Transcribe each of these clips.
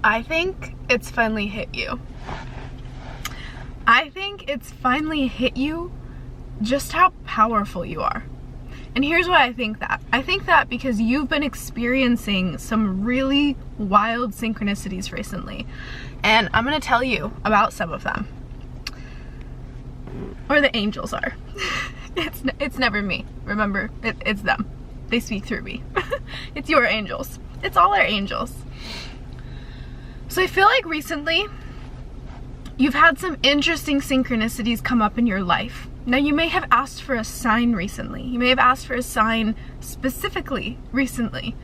I think it's finally hit you. I think it's finally hit you just how powerful you are. And here's why I think that. I think that because you've been experiencing some really wild synchronicities recently. And I'm gonna tell you about some of them. Or the angels are. It's never me. Remember, it's them. They speak through me. It's your angels. It's all our angels. So I feel like recently you've had some interesting synchronicities come up in your life. Now you may have asked for a sign recently. You may have asked for a sign specifically recently.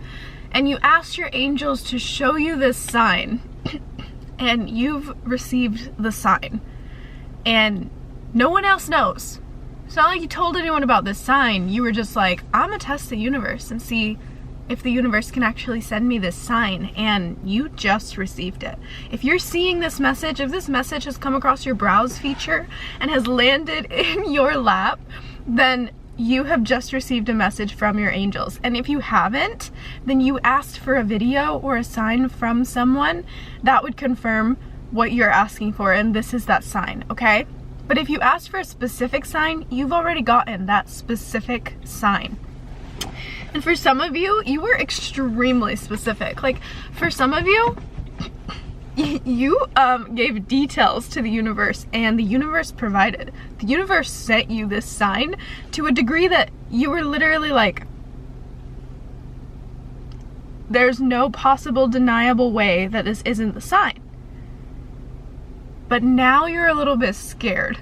And you asked your angels to show you this sign. And you've received the sign. And no one else knows. It's not like you told anyone about this sign. You were just like, I'm gonna test the universe and see if the universe can actually send me this sign, and you just received it. If you're seeing this message, if this message has come across your browse feature and has landed in your lap, then you have just received a message from your angels. And if you haven't, then you asked for a video or a sign from someone that would confirm what you're asking for, and this is that sign, okay? But if you asked for a specific sign, you've already gotten that specific sign. And for some of you, you were extremely specific. Like, for some of you, you gave details to the universe, and the universe provided. The universe sent you this sign to a degree that you were literally like, there's no possible deniable way that this isn't the sign. But now you're a little bit scared.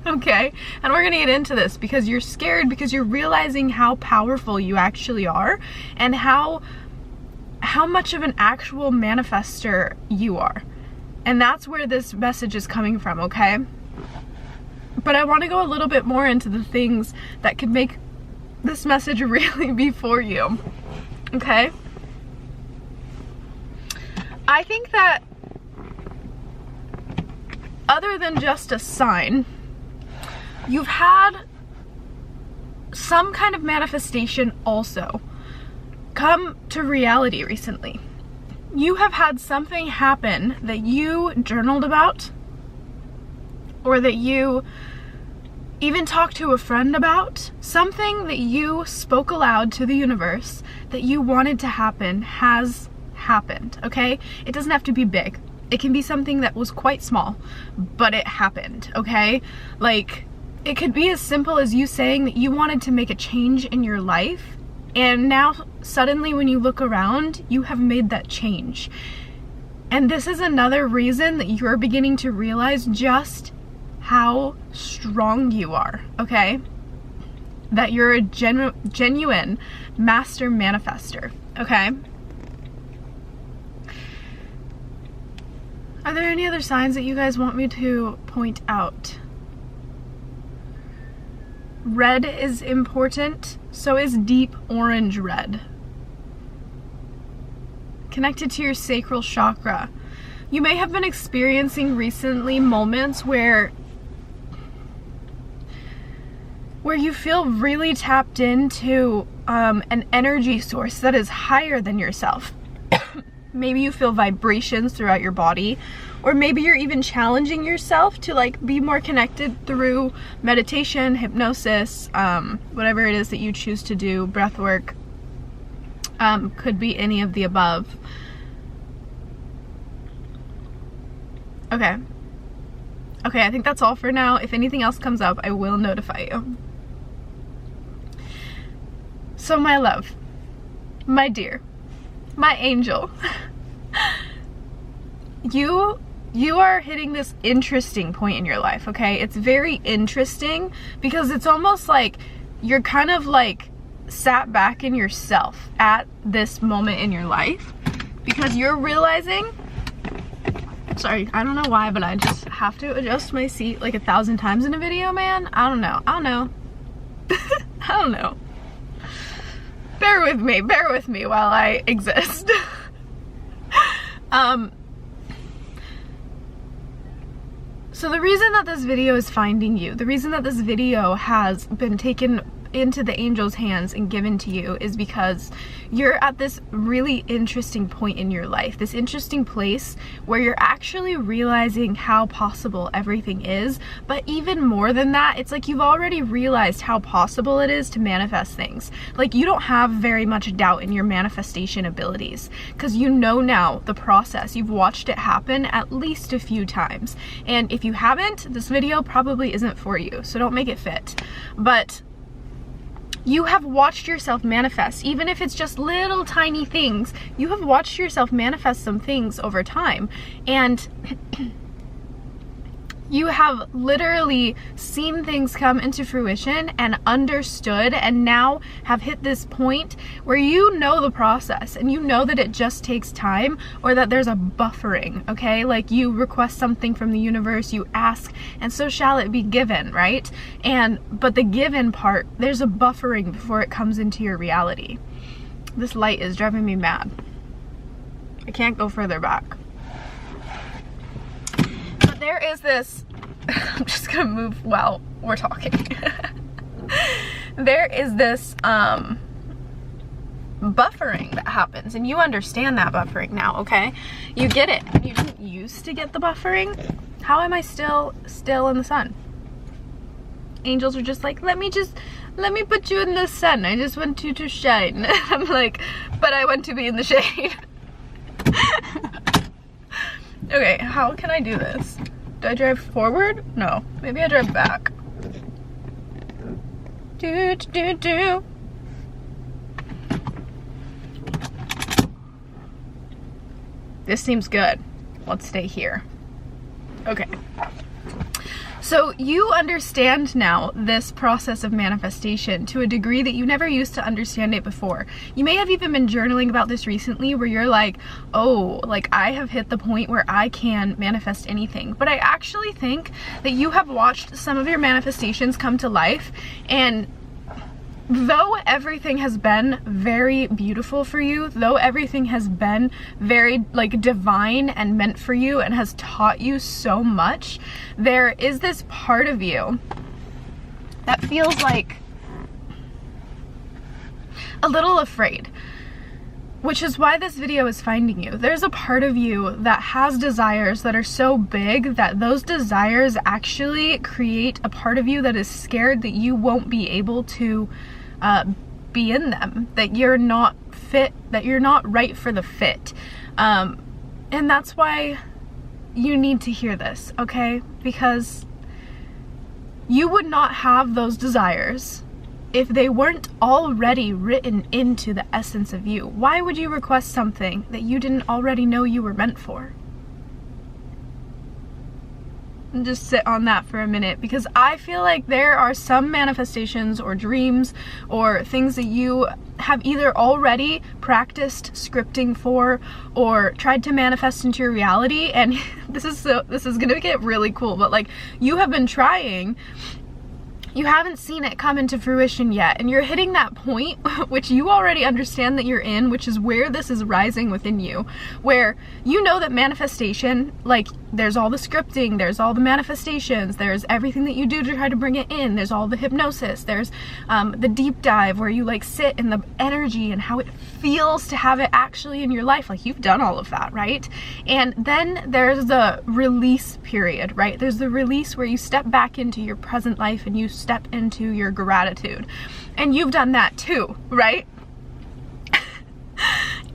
Okay, and we're gonna get into this because you're scared because you're realizing how powerful you actually are and how much of an actual manifester you are. And that's where this message is coming from, okay? But I want to go a little bit more into the things that could make this message really be for you, okay? I think that other than just a sign, you've had some kind of manifestation also come to reality recently. You have had something happen that you journaled about, or that you even talked to a friend about. Something that you spoke aloud to the universe that you wanted to happen has happened, okay? It doesn't have to be big. It can be something that was quite small, but it happened, okay? Like, it could be as simple as you saying that you wanted to make a change in your life, and now suddenly when you look around, you have made that change. And this is another reason that you're beginning to realize just how strong you are, okay? That you're a genuine master manifester, okay? Are there any other signs that you guys want me to point out? Red is important, so is deep orange red. Connected to your sacral chakra. You may have been experiencing recently moments where you feel really tapped into an energy source that is higher than yourself. Maybe you feel vibrations throughout your body, or maybe you're even challenging yourself to like be more connected through meditation, hypnosis, whatever it is that you choose to do, breath work, could be any of the above. Okay, I think that's all for now. If anything else comes up, I will notify you. So my love, my dear, my angel, you are hitting this interesting point in your life, okay? It's very interesting because it's almost like you're kind of like sat back in yourself at this moment in your life because you're realizing, sorry, I don't know why, but I just have to adjust my seat like 1,000 times in a video, man. I don't know. I don't know. Bear with me while I exist. So the reason that this video is finding you, the reason that this video has been taken into the angel's hands and given to you is because you're at this really interesting point in your life, this interesting place where you're actually realizing how possible everything is. But even more than that, it's like you've already realized how possible it is to manifest things. Like, you don't have very much doubt in your manifestation abilities because you know now the process. You've watched it happen at least a few times. And if you haven't, this video probably isn't for you, so don't make it fit. But you have watched yourself manifest, even if it's just little tiny things. You have watched yourself manifest some things over time, and you have literally seen things come into fruition and understood, and now have hit this point where you know the process and you know that it just takes time, or that there's a buffering, okay? Like, you request something from the universe, you ask, and so shall it be given, right? But the given part, there's a buffering before it comes into your reality. This light is driving me mad. I can't go further back. There is this, I'm just gonna move while we're talking. There is this buffering that happens, and you understand that buffering now, okay? You get it. You didn't used to get the buffering. How am I still in the sun? Angels are just like, let me put you in the sun. I just want you to shine. I'm like, but I want to be in the shade. Okay, how can I do this? Do I drive forward? No. Maybe I drive back. Do. This seems good. Let's stay here. Okay. So you understand now this process of manifestation to a degree that you never used to understand it before. You may have even been journaling about this recently, where you're like, oh, like, I have hit the point where I can manifest anything. But I actually think that you have watched some of your manifestations come to life, and though everything has been very beautiful for you, though everything has been very like divine and meant for you and has taught you so much, there is this part of you that feels like a little afraid, which is why this video is finding you. There's a part of you that has desires that are so big that those desires actually create a part of you that is scared that you won't be able to be in them, that you're not fit, that you're not right for the fit. And that's why you need to hear this, okay? Because you would not have those desires if they weren't already written into the essence of you. Why would you request something that you didn't already know you were meant for? And just sit on that for a minute, because I feel like there are some manifestations or dreams or things that you have either already practiced scripting for or tried to manifest into your reality, and this is gonna get really cool, but like, you have been trying, you haven't seen it come into fruition yet, and you're hitting that point which you already understand that you're in, which is where this is rising within you, where you know that manifestation, like, there's all the scripting, there's all the manifestations, there's everything that you do to try to bring it in, there's all the hypnosis, there's the deep dive where you like sit in the energy and how it feels to have it actually in your life. Like, you've done all of that, right? And then there's the release period, right? There's the release where you step back into your present life and you step into your gratitude, and you've done that too, right?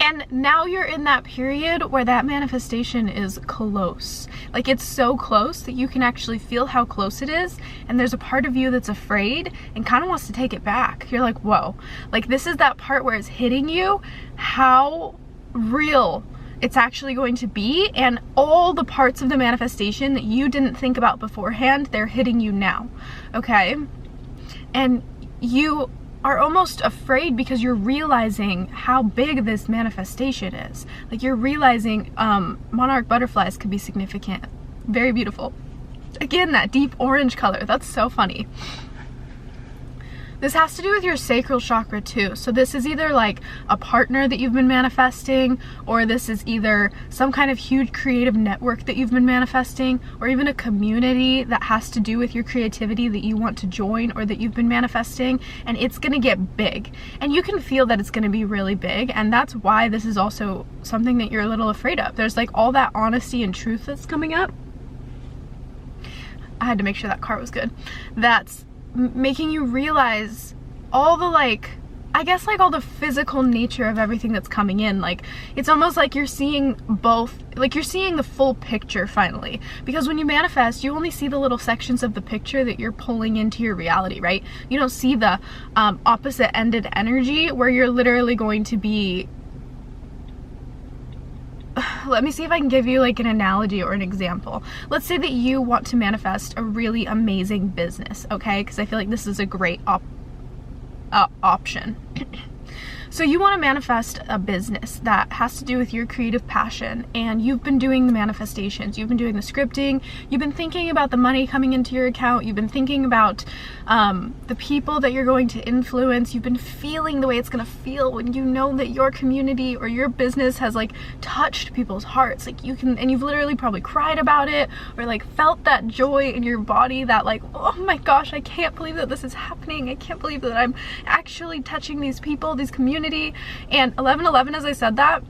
And now you're in that period where that manifestation is close. Like, it's so close that you can actually feel how close it is, and there's a part of you that's afraid and kind of wants to take it back. You're like, whoa, like, this is that part where it's hitting you how real it's actually going to be, and all the parts of the manifestation that you didn't think about beforehand, they're hitting you now, okay? And you are almost afraid because you're realizing how big this manifestation is. Like, you're realizing monarch butterflies could be significant. Very beautiful. Again, that deep orange color, that's so funny. This has to do with your sacral chakra too. So this is either like a partner that you've been manifesting, or this is either some kind of huge creative network that you've been manifesting, or even a community that has to do with your creativity that you want to join or that you've been manifesting, and it's gonna get big. And you can feel that it's gonna be really big, and that's why this is also something that you're a little afraid of. There's like all that honesty and truth that's coming up. I had to make sure that car was good. That's making you realize all the like, I guess like all the physical nature of everything that's coming in. Like it's almost like you're seeing both, like you're seeing the full picture finally, because when you manifest you only see the little sections of the picture that you're pulling into your reality, right? You don't see the opposite ended energy where you're literally going to be, let me see if I can give you like an analogy or an example. Let's say that you want to manifest a really amazing business, okay? Because I feel like this is a great option. So you want to manifest a business that has to do with your creative passion, and you've been doing the manifestations, you've been doing the scripting, you've been thinking about the money coming into your account, you've been thinking about the people that you're going to influence, you've been feeling the way it's going to feel when you know that your community or your business has like touched people's hearts. Like you can, and you've literally probably cried about it, or like felt that joy in your body that like, oh my gosh, I can't believe that this is happening. I can't believe that I'm actually touching these people, these communities. And 11/11, as I said that,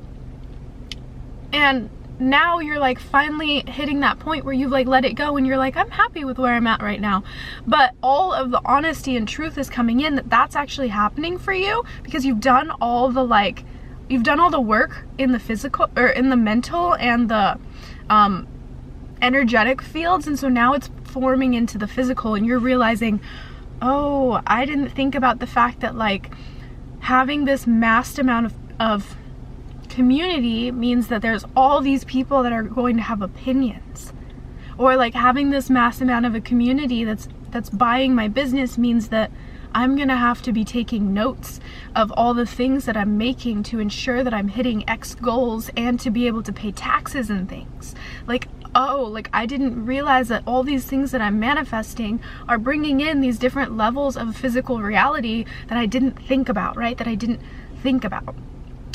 and now you're like finally hitting that point where you've like let it go and you're like, I'm happy with where I'm at right now. But all of the honesty and truth is coming in that that's actually happening for you because you've done all the like, you've done all the work in the physical or in the mental and the energetic fields, and so now it's forming into the physical, and you're realizing, oh, I didn't think about the fact that like having this massed amount of community means that there's all these people that are going to have opinions, or like having this mass amount of a community that's buying my business means that I'm gonna have to be taking notes of all the things that I'm making to ensure that I'm hitting X goals and to be able to pay taxes and things. Like, oh, like I didn't realize that all these things that I'm manifesting are bringing in these different levels of physical reality that I didn't think about, right? That I didn't think about.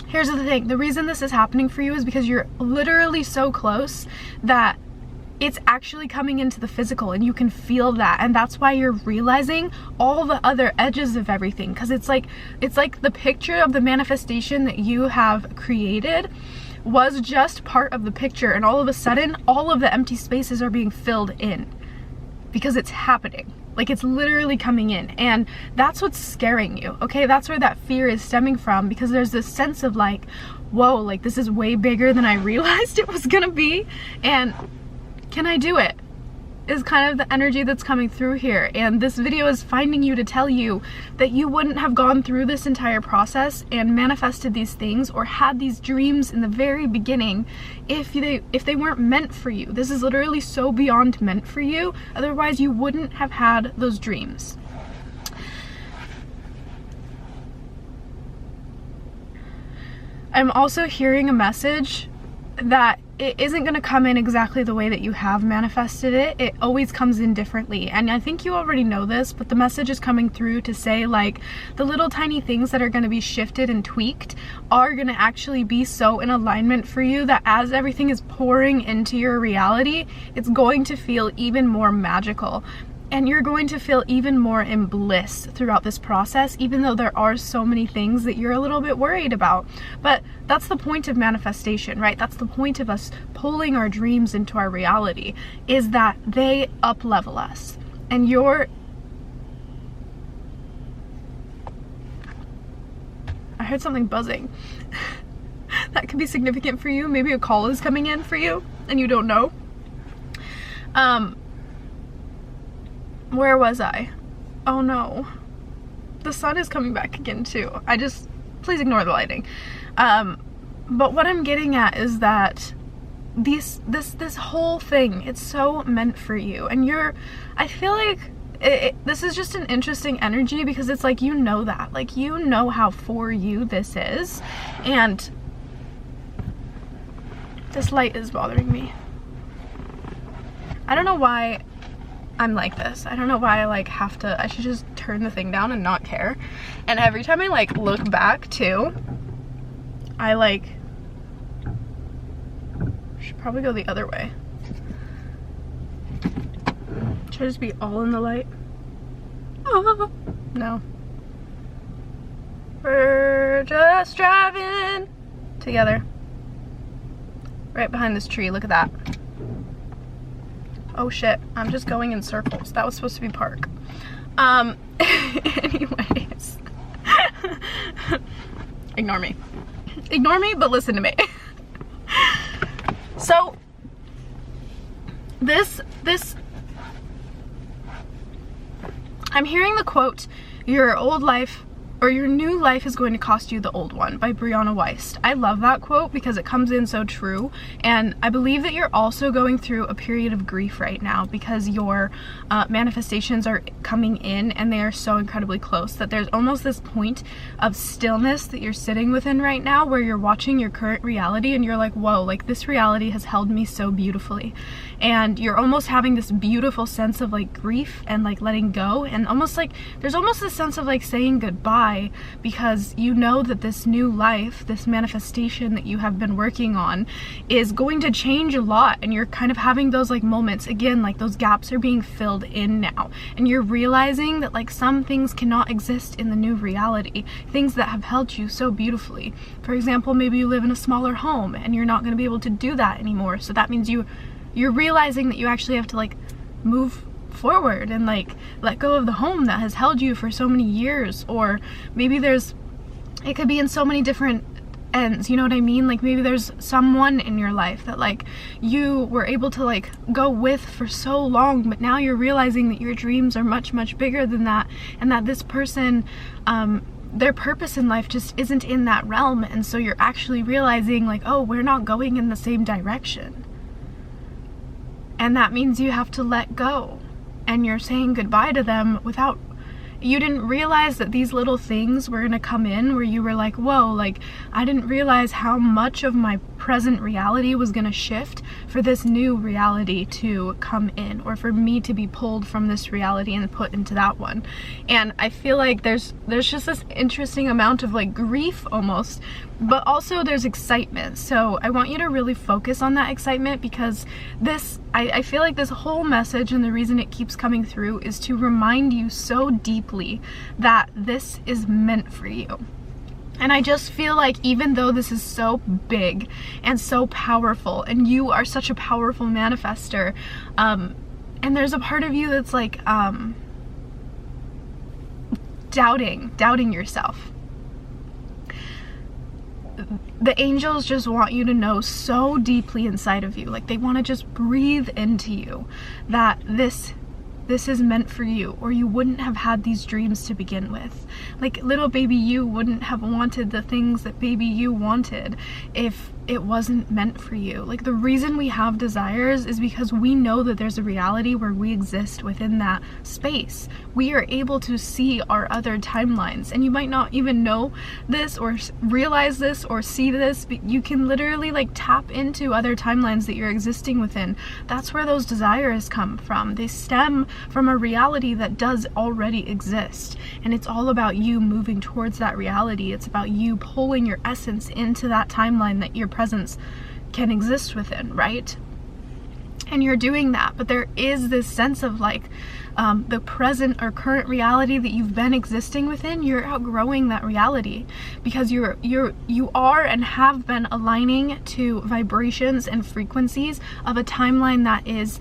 Here's the thing, the reason this is happening for you is because you're literally so close that it's actually coming into the physical, and you can feel that, and that's why you're realizing all the other edges of everything, because it's like the picture of the manifestation that you have created was just part of the picture, and all of a sudden all of the empty spaces are being filled in because it's happening. Like it's literally coming in, and that's what's scaring you, okay? That's where that fear is stemming from, because there's this sense of like, whoa, like this is way bigger than I realized it was gonna be, and can I do it? Is kind of the energy that's coming through here. And this video is finding you to tell you that you wouldn't have gone through this entire process and manifested these things or had these dreams in the very beginning if they weren't meant for you. This is literally so beyond meant for you. Otherwise you wouldn't have had those dreams. I'm also hearing a message that it isn't going to come in exactly the way that you have manifested it. It always comes in differently, and I think you already know this, but the message is coming through to say like the little tiny things that are going to be shifted and tweaked are going to actually be so in alignment for you that as everything is pouring into your reality, it's going to feel even more magical. And you're going to feel even more in bliss throughout this process, even though there are so many things that you're a little bit worried about. But that's the point of manifestation, right? That's the point of us pulling our dreams into our reality, is that they up-level us. And I heard something buzzing. That could be significant for you. Maybe a call is coming in for you and you don't know. Where was I? Oh no. The sun is coming back again too. Please ignore the lighting. But what I'm getting at is that this whole thing, it's so meant for you. And I feel like this is just an interesting energy, because it's like, you know that. Like, you know how for you this is. And this light is bothering me. I don't know why I'm like this. I don't know why I like have to, I should just turn the thing down and not care. And every time I like look back too, I like, should probably go the other way. Should I just be all in the light? Oh, no. We're just driving together. Right behind this tree, look at that. Oh shit, I'm just going in circles. That was supposed to be park. Anyways. Ignore me. Ignore me, but listen to me. So, this, I'm hearing the quote, your old life, or your new life is going to cost you the old one, by Brianna Wiest. I love that quote because it comes in so true, and I believe that you're also going through a period of grief right now because your manifestations are coming in and they are so incredibly close that there's almost this point of stillness that you're sitting within right now where you're watching your current reality and you're like, whoa, like this reality has held me so beautifully. And you're almost having this beautiful sense of like grief and like letting go, and almost like there's almost this sense of like saying goodbye, because you know that this new life, this manifestation that you have been working on is going to change a lot, and you're kind of having those like moments again, like those gaps are being filled in now, and you're realizing that like some things cannot exist in the new reality, things that have held you so beautifully. For example, maybe you live in a smaller home and you're not going to be able to do that anymore, so that means you're realizing that you actually have to like move forward and like let go of the home that has held you for so many years. Or maybe it could be in so many different ends, you know what I mean? Like maybe there's someone in your life that like you were able to like go with for so long, but now you're realizing that your dreams are much, much bigger than that, and that this person, their purpose in life just isn't in that realm. And so you're actually realizing like, oh, we're not going in the same direction. And that means you have to let go. And you're saying goodbye to them without, you didn't realize that these little things were gonna come in where you were like, whoa, like I didn't realize how much of my present reality was gonna shift for this new reality to come in, or for me to be pulled from this reality and put into that one. And I feel like there's just this interesting amount of like grief almost, but also there's excitement. So I want you to really focus on that excitement, because this, I feel like this whole message, and the reason it keeps coming through, is to remind you so deeply that this is meant for you. And I just feel like even though this is so big and so powerful, and you are such a powerful manifester, and there's a part of you that's like doubting yourself. The angels just want you to know so deeply inside of you, like they want to just breathe into you that this is meant for you, or you wouldn't have had these dreams to begin with. Like little baby you wouldn't have wanted the things that baby you wanted if it wasn't meant for you. Like the reason we have desires is because we know that there's a reality where we exist within that space. We are able to see our other timelines, and you might not even know this or realize this or see this, but you can literally like tap into other timelines that you're existing within. That's where those desires come from. They stem from a reality that does already exist, and it's all about you moving towards that reality. It's about you pulling your essence into that timeline that your presence can exist within, right? And you're doing that, but there is this sense of like the present or current reality that you've been existing within. You're outgrowing that reality because you are and have been aligning to vibrations and frequencies of a timeline that is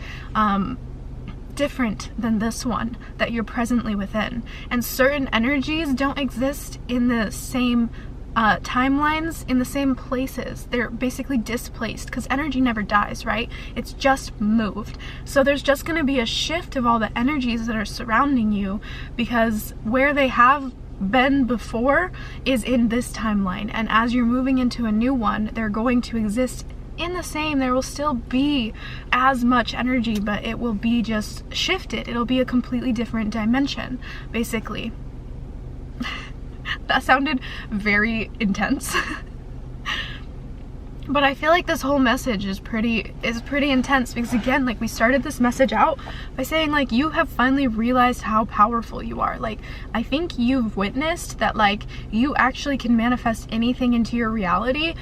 different than this one that you're presently within. And certain energies don't exist in the same timelines, in the same places. They're basically displaced, because energy never dies, right? It's just moved. So there's just going to be a shift of all the energies that are surrounding you, because where they have been before is in this timeline, and as you're moving into a new one, they're going to exist in the same. There will still be as much energy, but it will be just shifted. It'll be a completely different dimension, basically. That sounded very intense. But I feel like this whole message is pretty intense, because again, like, we started this message out by saying, like, you have finally realized how powerful you are. Like, I think you've witnessed that, like, you actually can manifest anything into your reality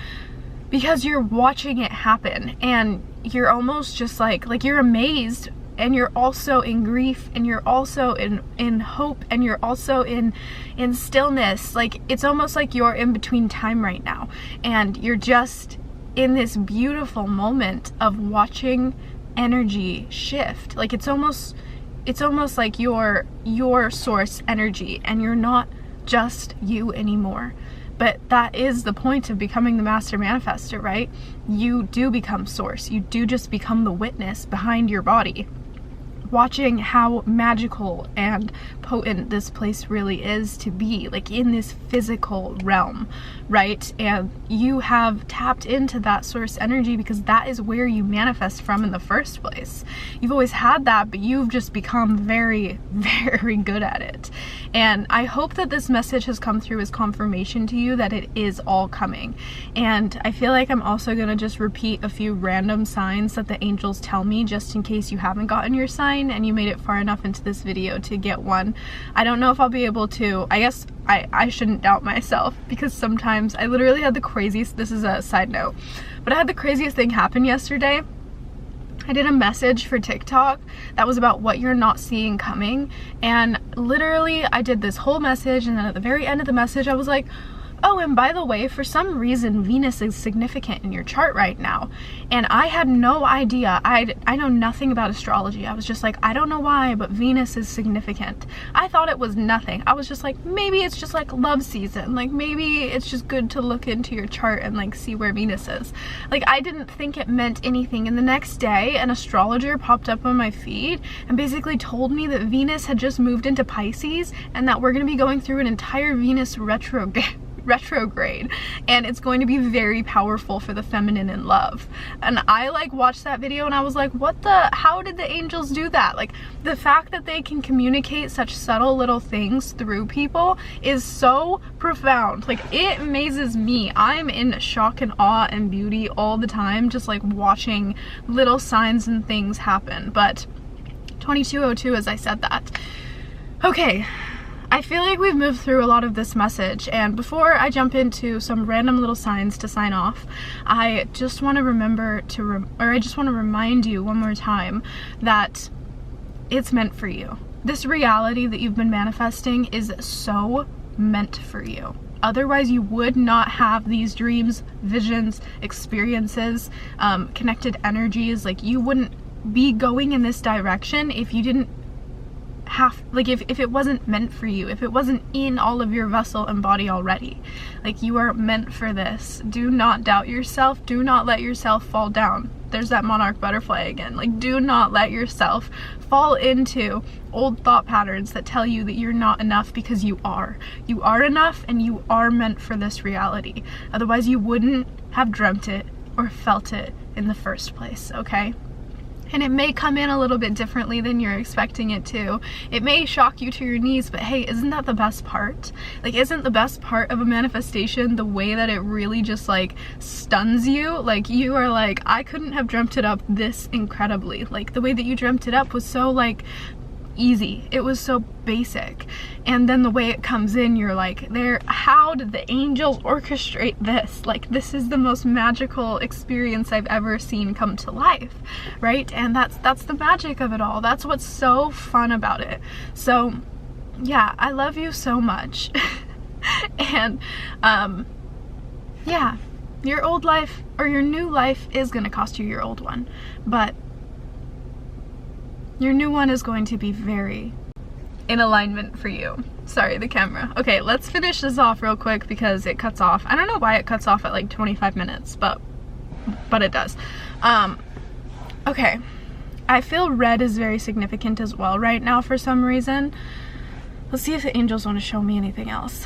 because you're watching it happen, and you're almost just like you're amazed, and you're also in grief, and you're also in hope, and you're also in stillness. Like, it's almost like you're in between time right now, and you're just in this beautiful moment of watching energy shift. Like, it's almost like your source energy, and you're not just you anymore. But that is the point of becoming the master manifester, right? You do become source. You do just become the witness behind your body, watching how magical and potent this place really is to be, like, in this physical realm, right? And you have tapped into that source energy because that is where you manifest from in the first place. You've always had that, but you've just become very, very good at it. And I hope that this message has come through as confirmation to you that it is all coming. And I feel like I'm also gonna just repeat a few random signs that the angels tell me, just in case you haven't gotten your sign and you made it far enough into this video to get one. I don't know if I'll be able to. I guess I shouldn't doubt myself, because sometimes I literally had the craziest, this is a side note, but I had the craziest thing happen yesterday. I did a message for TikTok that was about what you're not seeing coming, and literally I did this whole message, and then at the very end of the message I was like, oh, and by the way, for some reason Venus is significant in your chart right now. And I had no idea. I know nothing about astrology. I was just like, I don't know why, but Venus is significant. I thought it was nothing. I was just like, maybe it's just like love season. Like, maybe it's just good to look into your chart and like see where Venus is. Like, I didn't think it meant anything. And the next day, an astrologer popped up on my feed and basically told me that Venus had just moved into Pisces, and that we're going to be going through an entire Venus retrograde, and it's going to be very powerful for the feminine in love. And I like watched that video and I was like, how did the angels do that? Like, the fact that they can communicate such subtle little things through people is so profound. Like, it amazes me. I'm in shock and awe and beauty all the time, just like watching little signs and things happen. But 2202, as I said that. Okay, I feel like we've moved through a lot of this message, and before I jump into some random little signs to sign off, I just want to remind you one more time that it's meant for you. This reality that you've been manifesting is so meant for you. Otherwise, you would not have these dreams, visions, experiences, connected energies. Like, you wouldn't be going in this direction if you didn't if it wasn't meant for you, if it wasn't in all of your vessel and body already. Like, you are meant for this. Do not doubt yourself. Do not let yourself fall down. There's that monarch butterfly again. Like, do not let yourself fall into old thought patterns that tell you that you're not enough, because you are. You are enough, and you are meant for this reality. Otherwise, you wouldn't have dreamt it or felt it in the first place, okay? And it may come in a little bit differently than you're expecting it to. It may shock you to your knees, but hey, isn't that the best part? Like, isn't the best part of a manifestation the way that it really just like stuns you? Like, you are like, I couldn't have dreamt it up this incredibly. Like, the way that you dreamt it up was so like easy. It was so basic. And then the way it comes in, you're like, how did the angels orchestrate this? Like, this is the most magical experience I've ever seen come to life, right? And that's the magic of it all. That's what's so fun about it. So yeah, I love you so much. And yeah, your old life or your new life is gonna cost you your old one, but your new one is going to be very in alignment for you. Sorry, the camera. Okay, let's finish this off real quick because it cuts off. I don't know why it cuts off at like 25 minutes, but it does. Okay, I feel red is very significant as well right now for some reason. Let's see if the angels want to show me anything else.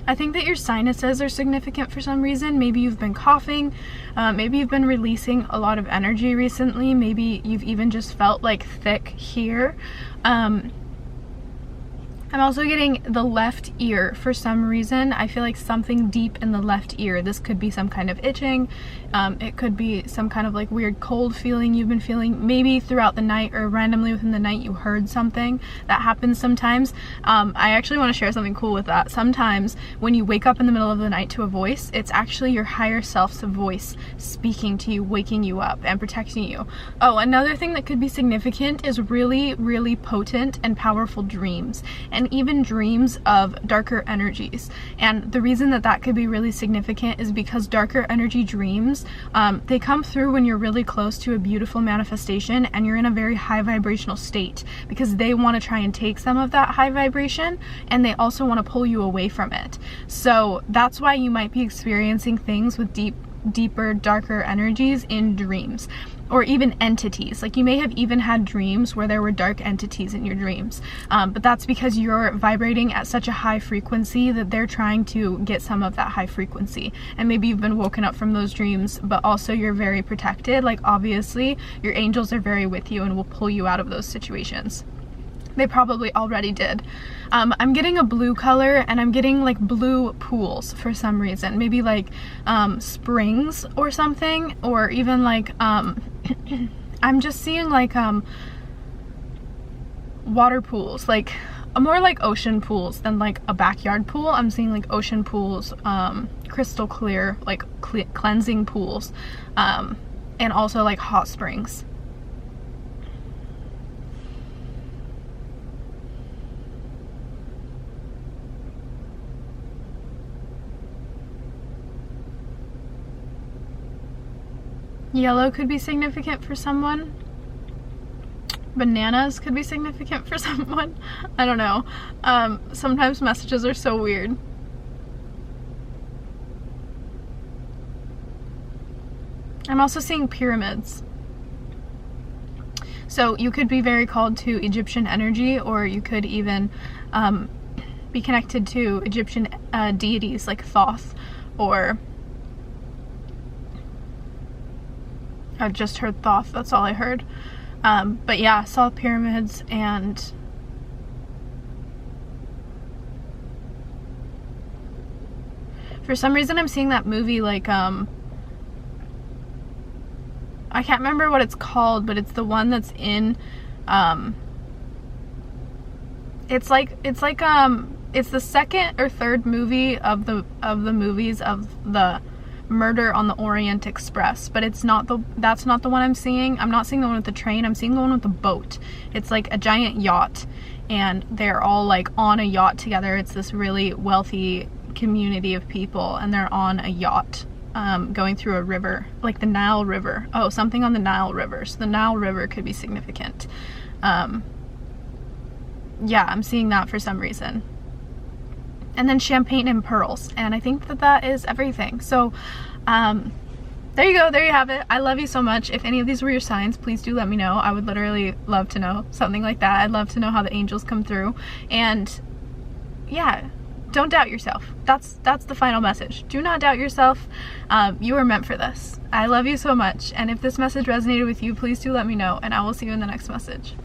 I think that your sinuses are significant for some reason. Maybe you've been coughing, maybe you've been releasing a lot of energy recently, maybe you've even just felt like thick here. I'm also getting the left ear for some reason. I feel like something deep in the left ear. This could be some kind of itching. It could be some kind of like weird cold feeling you've been feeling. Maybe throughout the night or randomly within the night you heard something. That happens sometimes. I actually want to share something cool with that. Sometimes when you wake up in the middle of the night to a voice, it's actually your higher self's voice speaking to you, waking you up and protecting you. Oh, another thing that could be significant is really, really potent and powerful dreams. And even dreams of darker energies. And the reason that that could be really significant is because darker energy dreams, they come through when you're really close to a beautiful manifestation and you're in a very high vibrational state, because they want to try and take some of that high vibration and they also want to pull you away from it. So that's why you might be experiencing things with deeper, darker energies in dreams. Or even entities. Like you may have even had dreams where there were dark entities in your dreams. But that's because you're vibrating at such a high frequency that they're trying to get some of that high frequency. And maybe you've been woken up from those dreams, but also you're very protected. Like obviously your angels are very with you and will pull you out of those situations. They probably already did. I'm getting a blue color and I'm getting like blue pools for some reason. Maybe like springs or something, or even like I'm just seeing like water pools, like more like ocean pools than like a backyard pool. I'm seeing like ocean pools, crystal clear, like cleansing pools, and also like hot springs. Yellow could be significant for someone. Bananas could be significant for someone. I don't know. Sometimes messages are so weird. I'm also seeing pyramids. So you could be very called to Egyptian energy, or you could even be connected to Egyptian deities like Thoth, or I just heard Thoth, that's all I heard. But yeah, saw pyramids, and for some reason I'm seeing that movie like, I can't remember what it's called, but it's the one that's in, it's the second or third movie of the movies of the Murder on the Orient Express, but that's not the one I'm seeing. I'm not seeing the one with the train, I'm seeing the one with the boat. It's like a giant yacht and they're all like on a yacht together. It's this really wealthy community of people and they're on a yacht going through a river, like the Nile River. Oh, something on the Nile River. So the Nile River could be significant. Yeah, I'm seeing that for some reason. And then champagne and pearls, and I think that is everything. So there you go, there you have it. I love you so much. If any of these were your signs, please do let me know. I would literally love to know something like that. I'd love to know how the angels come through. And yeah, don't doubt yourself. That's the final message. Do not doubt yourself. You are meant for this. I love you so much, and if this message resonated with you, please do let me know, and I will see you in the next message.